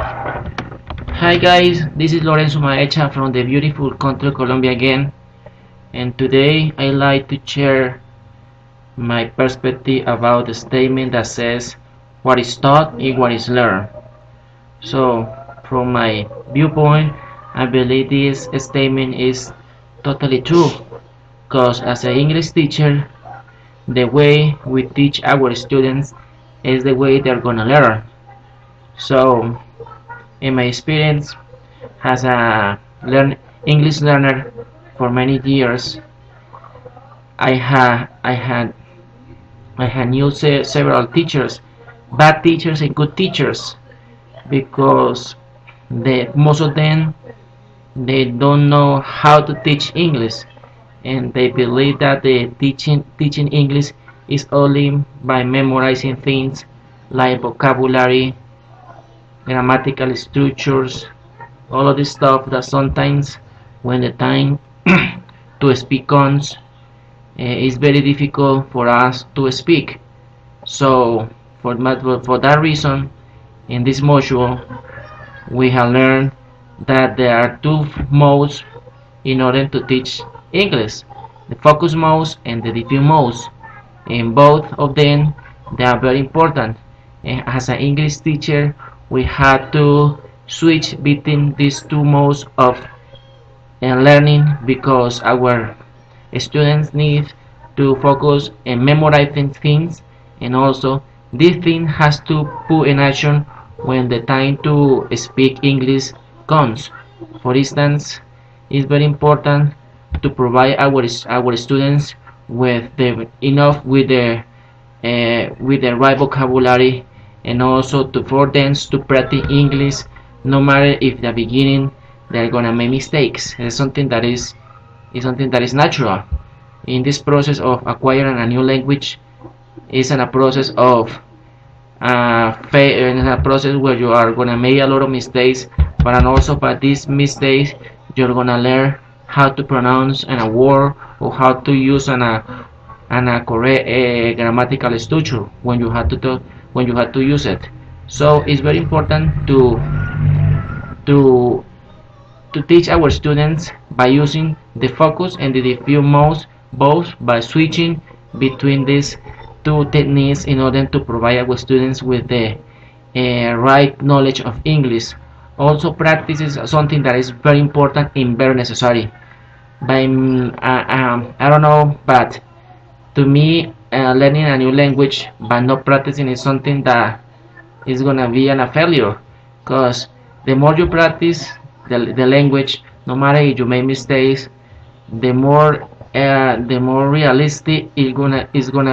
Hi guys, this is Lorenzo Maecha from the beautiful country Colombia again, and today I like to share my perspective about the statement that says what is taught is what is learned. So, from my viewpoint, I believe this statement is totally true because as an English teacher, the way we teach our students is the way they're gonna learn. So, in my experience as a English learner for many years, I had I had I had knew several teachers, bad teachers and good teachers, because most of them they don't know how to teach English, and they believe that the teaching English is only by memorizing things like vocabulary, grammatical structures, all of this stuff that sometimes when the time to speak comes, it's very difficult for us to speak. So for that reason, in this module, we have learned that there are two modes in order to teach English: the focus mode and the diffuse mode. And both of them they are very important. And as an English teacher, we have to switch between these two modes of learning because our students need to focus and memorizing things, and also this thing has to put in action when the time to speak English comes. For instance, it's very important to provide our students with the enough with the right vocabulary, and also to for them to practice English, no matter if at the beginning they're gonna make mistakes. It's something that is natural. In this process of acquiring a new language, is in a process of in a process where you are gonna make a lot of mistakes, but also by these mistakes you're gonna learn how to pronounce a word or how to use a correct grammatical structure when you have to use it. So it's very important to to teach our students by using the focus and the diffuse modes, both by switching between these two techniques in order to provide our students with the right knowledge of English. Also, practice is something that is very important and very necessary. I don't know, but to me, learning a new language but not practicing is something that is gonna be a failure. Because the more you practice the language, no matter if you make mistakes, the more realistic it's going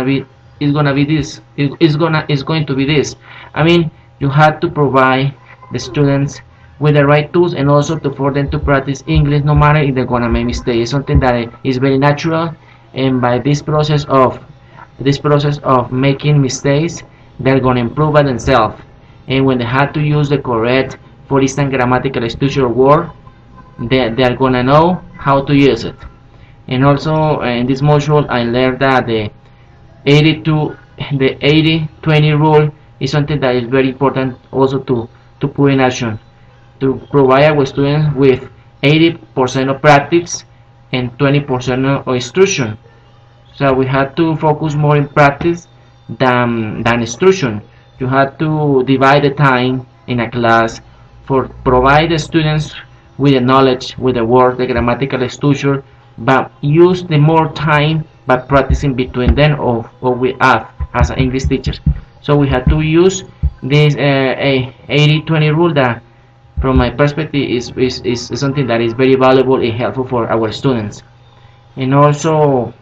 to be this. I mean, you have to provide the students with the right tools, and also to for them to practice English no matter if they're gonna make mistakes. It's something that is very natural, and by this process of making mistakes, they're gonna improve by themselves. And when they have to use the correct, for instance, grammatical structure word, they are gonna know how to use it. And also in this module, I learned that the 80-20 rule is something that is very important also to put in action, to provide our students with 80% of practice and 20% of instruction. So we have to focus more in practice than instruction. You have to divide the time in a class for provide the students with the knowledge, with the word, the grammatical structure, but use the more time by practicing between them of what we have as an English teachers. So we have to use this 80-20 rule that from my perspective is something that is very valuable and helpful for our students. And also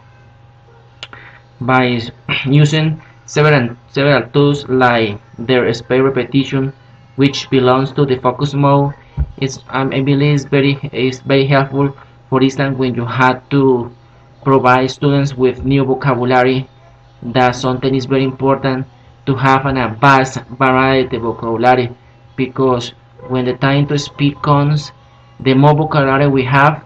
by using several tools like their space repetition, which belongs to the focus mode, I believe is very helpful. For instance, when you have to provide students with new vocabulary, that something is very important to have a vast variety of vocabulary, because when the time to speak comes, the more vocabulary we have,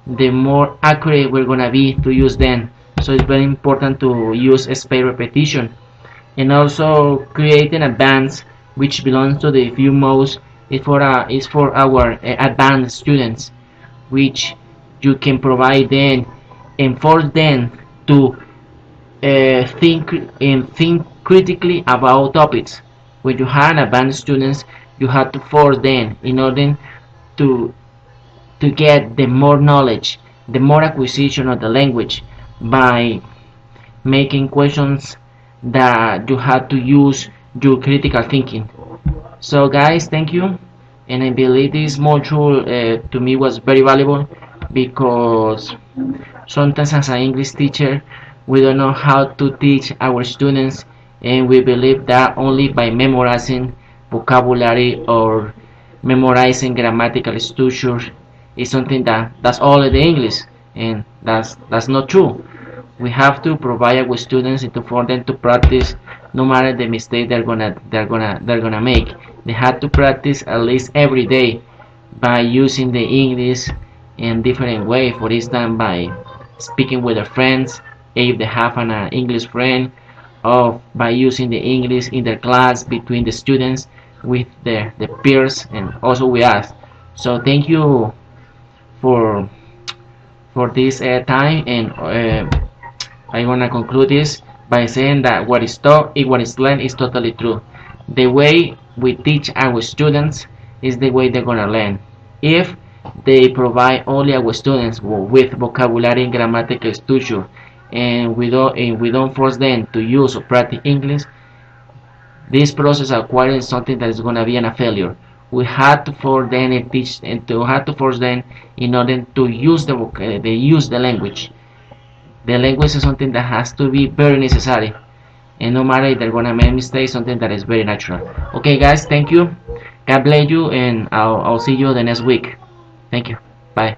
the more accurate we're gonna be to use them. So it's very important to use space repetition, and also create an advance which belongs to the few most, is for our advanced students, which you can provide them and force them to think critically about topics. When you have advanced students, you have to force them in order to to get the more knowledge, the more acquisition of the language by making questions that you have to use your critical thinking. So guys, thank you, and I believe this module to me was very valuable because sometimes as an English teacher we don't know how to teach our students, and we believe that only by memorizing vocabulary or memorizing grammatical structure is something that's all in the English, and that's not true. We have to provide our students and to for them to practice no matter the mistake they're gonna make. They have to practice at least every day by using the English in different way. For instance, by speaking with their friends if they have an English friend, or by using the English in their class between the students with the peers and also with us. So thank you for this time, and I'm gonna conclude this by saying that what is taught, what is learned, is totally true. The way we teach our students is the way they're gonna learn. If they provide only our students with vocabulary and grammatical structure, and we don't force them to use or practice English, this process of acquiring something that is gonna be a failure. We had to force them and teach, and to had to force them in order to use the language. The language is something that has to be very necessary, and no matter if they're gonna make mistakes, something that is very natural. Okay guys, thank you, God bless you, and I'll see you the next week. Thank you, bye.